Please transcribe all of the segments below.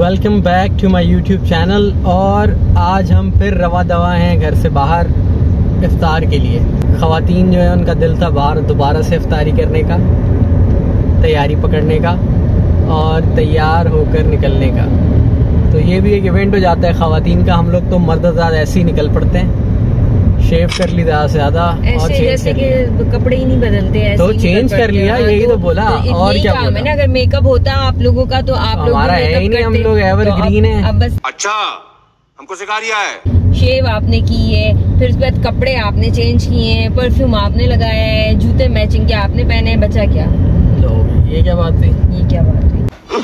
Welcome back to my YouTube channel. और आज हम फिर रवा दवा हैं घर से बाहर इफ्तार के लिए। ख़वातीन जो है उनका दिल था बाहर दोबारा से इफ्तारी करने का, तैयारी पकड़ने का और तैयार होकर निकलने का। तो ये भी एक इवेंट हो जाता है ख़वातीन का। हम लोग तो मर्द ऐसे ही निकल पड़ते हैं, शेव कर ली ज़्यादा से ज़्यादा और जैसे कि कपड़े ही नहीं बदलते हैं तो चेंज कर लिया, यही तो बोला। और क्या बोला? है ना, अगर मेकअप होता आप लोगों का तो आप लोग हमारा है ही नहीं, हम लोग एवरग्रीन है। अब बस अच्छा हमको सिखा दिया है। शेव आपने की है, फिर उसके बाद कपड़े आपने चेंज किए हैं, परफ्यूम आपने लगाया है, जूते मैचिंग के आपने पहने हैं, बचा क्या? तो ये क्या बात थी? ये क्या बात हुई?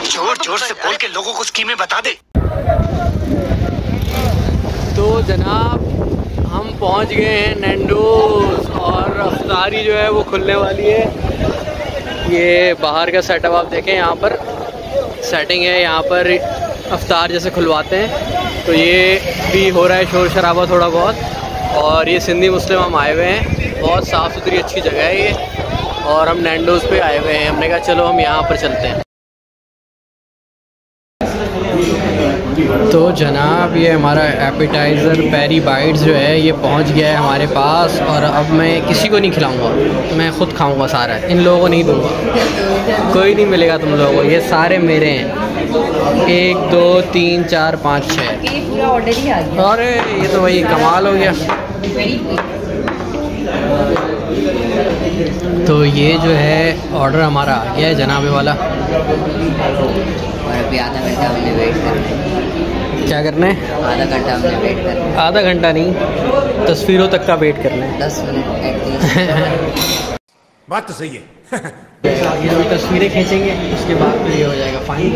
जोर जोर से बोल के लोगों को स्कीमें बता दे। तो जनाब हम पहुंच गए हैं नैंडोज और अफ्तारी जो है वो खुलने वाली है। ये बाहर का सेटअप आप देखें, यहाँ पर सेटिंग है, यहाँ पर अफ्तार जैसे खुलवाते हैं। तो ये भी हो रहा है शोर शराबा थोड़ा बहुत। और ये सिंधी मुस्लिम हम आए हुए हैं, बहुत साफ़ सुथरी अच्छी जगह है ये। और हम नैंडोज पे आए हुए हैं, हमने कहा चलो हम यहाँ पर चलते हैं। तो जनाब ये हमारा एपेटाइज़र पेरी बाइट्स जो है ये पहुंच गया है हमारे पास। और अब मैं किसी को नहीं खिलाऊंगा, मैं ख़ुद खाऊंगा सारा, इन लोगों को नहीं दूंगा, कोई नहीं मिलेगा तुम लोगों को, ये सारे मेरे हैं। 1 2 3 4 5 6 पूरा ऑर्डर ही आ गया। अरे ये तो वही कमाल हो गया। तो ये जो है ऑर्डर हमारा आ गया है जनाबे वाला। और अभी आधा घंटा हमने वेट करना है। क्या करना है? आधा घंटा हमने वेट करना है। आधा घंटा नहीं, तस्वीरों तक का वेट करना है। 10 मिनट एटलीस्ट। बात तो सही है। ये लोग तस्वीरें खींचेंगे, उसके बाद फिर ये हो जाएगा फाइन।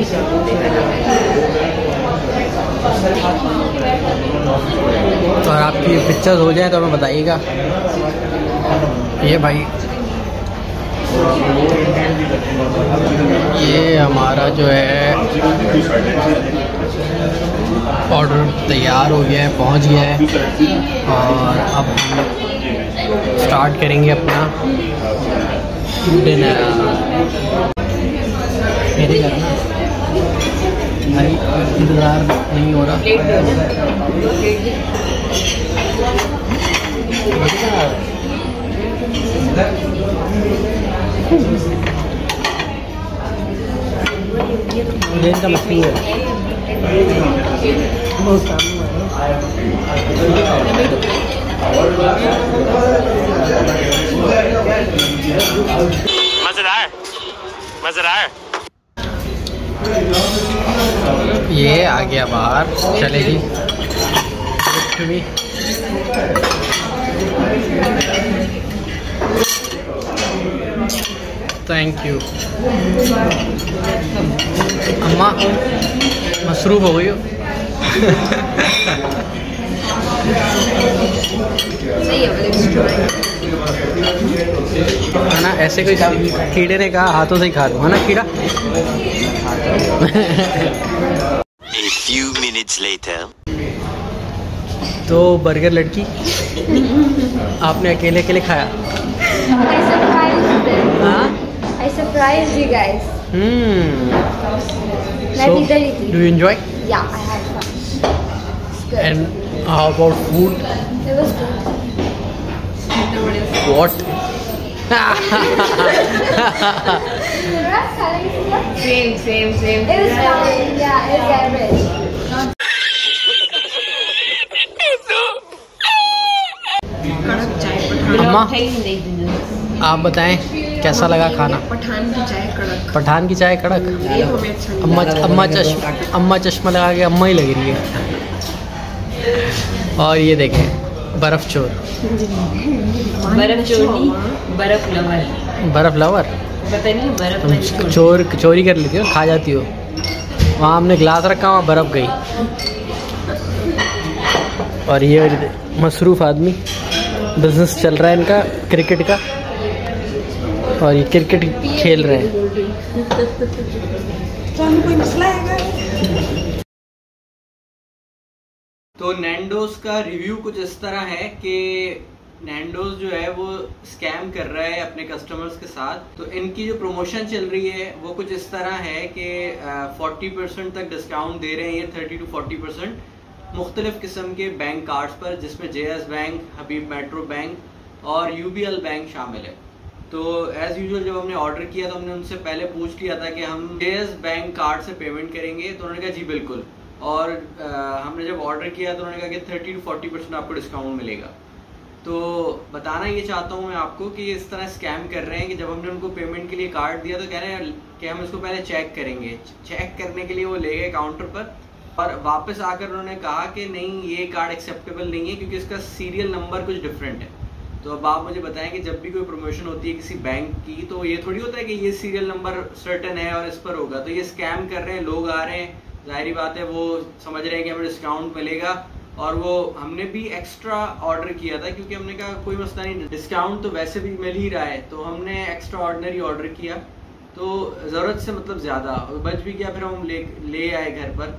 और आपकी पिक्चर्स हो जाए तो हमें बताइएगा। ये भाई ये हमारा जो है ऑर्डर तैयार हो गया है, पहुंच गया है। और अब हम स्टार्ट करेंगे अपना डिनर। मेरे घर ना भाई इंतज़ार नहीं हो रहा। ये इनका मशहूर है। मज़ेदार ये आ गया बाहर, चलेगी। थैंक यू अम्मा, मसरूफ़ हो गई हो। है ना, ऐसे कोई कीड़े ने कहा हाथों से ही खा लो, है ना कीड़ा। A few minutes later. तो बर्गर लड़की आपने अकेले अकेले खाया? I surprised you guys. So, do you enjoy? Yeah, I had fun. It's good. And how about food? It was good. What? Same. It was fine. Yeah, it was average. अम्मा आप बताएं कैसा लगा खाना? पठान की चाय कड़क। अम्मा चश्मा लगा के अम्मा ही लग रही है। और ये देखें बर्फ़ चोर। बर्फ़ लवर। पता नहीं बर्फ तुम चोरी कर लेती हो, खा जाती हो। वहाँ हमने गिलास रखा, वहाँ बर्फ़ गई। और ये मसरूफ़ आदमी, बिजनेस चल रहा है इनका क्रिकेट का, और ये क्रिकेट खेल रहे हैं। तो नैंडोज का रिव्यू कुछ इस तरह है कि नैंडोज जो है वो स्कैम कर रहा है अपने कस्टमर्स के साथ। तो इनकी जो प्रमोशन चल रही है वो कुछ इस तरह है कि 40% तक डिस्काउंट दे रहे हैं ये, 30 to 40% मुख्तलिफ किस्म के बैंक कार्ड्स पर, जिसमें JS बैंक, हबीब मेट्रो बैंक और UBL बैंक शामिल है। तो एज़ यूजुअल जब हमने ऑर्डर किया तो हमने उनसे पहले पूछ लिया था कि हम JS बैंक कार्ड से पेमेंट करेंगे, तो उन्होंने कहा जी बिल्कुल। और हमने जब ऑर्डर किया तो उन्होंने कहा कि 30 to 40% आपको डिस्काउंट मिलेगा। तो बताना ये चाहता हूँ मैं आपको कि इस तरह स्कैम कर रहे हैं कि जब हमने उनको पेमेंट के लिए कार्ड दिया तो कह रहे हैं कि हम इसको पहले चेक करेंगे। चेक करने के लिए वो ले गए काउंटर पर और वापस आकर उन्होंने कहा कि नहीं, ये कार्ड एक्सेप्टेबल नहीं है क्योंकि इसका सीरियल नंबर कुछ डिफरेंट है। तो अब आप मुझे बताएं कि जब भी कोई प्रमोशन होती है किसी बैंक की तो ये थोड़ी होता है कि ये सीरियल नंबर सर्टेन है और इस पर होगा। तो ये स्कैम कर रहे हैं, लोग आ रहे हैं, जाहिर बात है वो समझ रहे हैं कि हमें डिस्काउंट मिलेगा। और वो हमने भी एक्स्ट्रा ऑर्डर किया था क्योंकि हमने कहा कोई मसला नहीं, डिस्काउंट तो वैसे भी मिल ही रहा है, तो हमने एक्स्ट्रा ऑर्डिनरी ऑर्डर किया। तो ज़रूरत से मतलब ज़्यादा बच भी गया, फिर हम ले आए घर पर।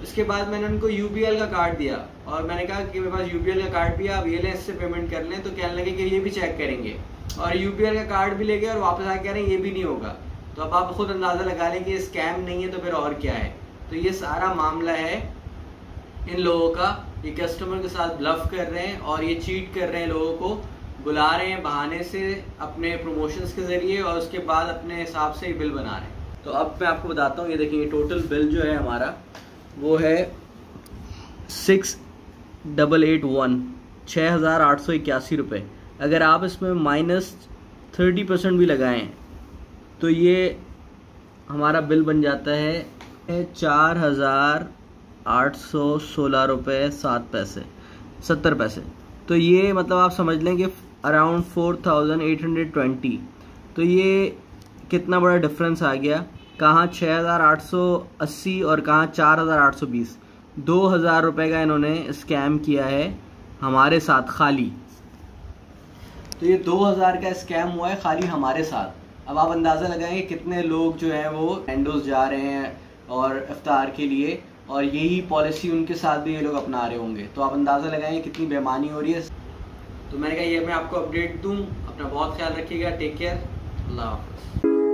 उसके बाद मैंने उनको UBL का कार्ड दिया और मैंने कहा कि मेरे पास UBL का कार्ड भी है, आप ये लें, इससे पेमेंट कर लें। तो कहने लगे कि ये भी चेक करेंगे, और UBL का कार्ड भी ले गए और वापस आके कह रहे हैं ये भी नहीं होगा। तो अब आप खुद अंदाज़ा लगा लें कि ये स्कैम नहीं है तो फिर और क्या है। तो ये सारा मामला है इन लोगों का, ये कस्टमर के साथ ब्लफ कर रहे हैं और ये चीट कर रहे हैं, लोगों को बुला रहे हैं बहाने से अपने प्रमोशंस के ज़रिए और उसके बाद अपने हिसाब से ही बिल बना रहे हैं। तो अब मैं आपको बताता हूँ, ये देखिए टोटल बिल जो है हमारा वो है 6881 6,881 रुपये। अगर आप इसमें -30% भी लगाएं तो ये हमारा बिल बन जाता है 4,816 रुपये 70 पैसे। तो ये मतलब आप समझ लें कि अराउंड 4,820। तो ये कितना बड़ा डिफरेंस आ गया, कहाँ 6,880 और कहाँ 4,820। 2,000 रुपये का इन्होंने स्कैम किया है हमारे साथ खाली। तो ये 2,000 का स्कैम हुआ है खाली हमारे साथ। अब आप अंदाज़ा लगाएंगे कितने लोग जो हैं वो नैंडोज जा रहे हैं और इफ्तार के लिए, और यही पॉलिसी उनके साथ भी ये लोग अपना रहे होंगे। तो आप अंदाज़ा लगाएंगे कितनी बेईमानी हो रही है। तो मैंने कहा ये मैं आपको अपडेट दूं। अपना बहुत ख्याल रखिएगा, टेक केयर, अल्लाह हाफ़िज़।